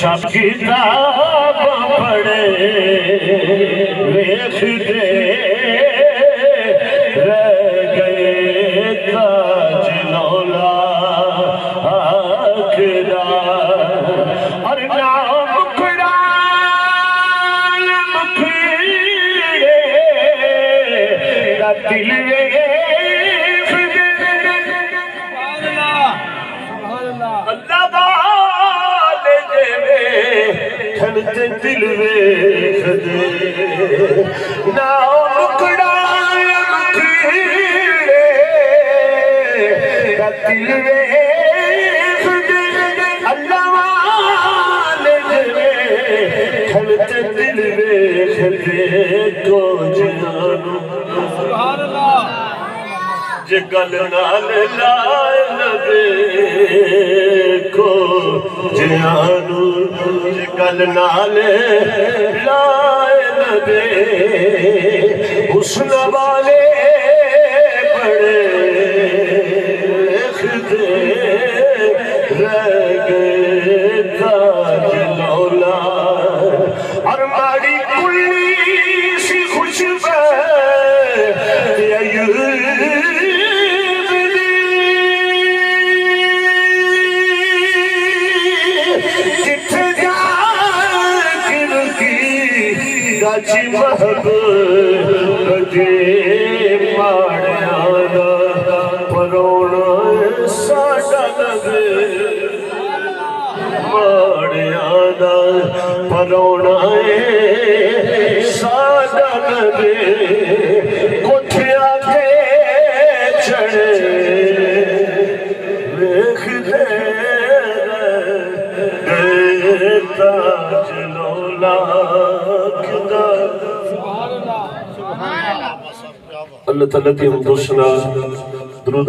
सब किताब पढ़े वेखते रह गए ताज लौला आखदा और नाम कुरान मुखीरे दा दिल खलते दिल वेख दे ना मुकड़ा मुखीरे दिल वेख दे अल्लाह वाले जवे खलते दिल वेख दे को जानो सुभान अल्लाह जे गल नाल लाए लगे को जानो गल नाले लाए लगे हुस्न वाले बड़े खदे रह गए ताज लौला और माड़ी कुल्ली सी खुशबू गाची महबूब माड़ियादा परोना साडा लगे माड़ियादा परोना साडा लगे कोठिया के चढ़े वेखदे ताज लौला अल्लाह ताला की हम दोस्ना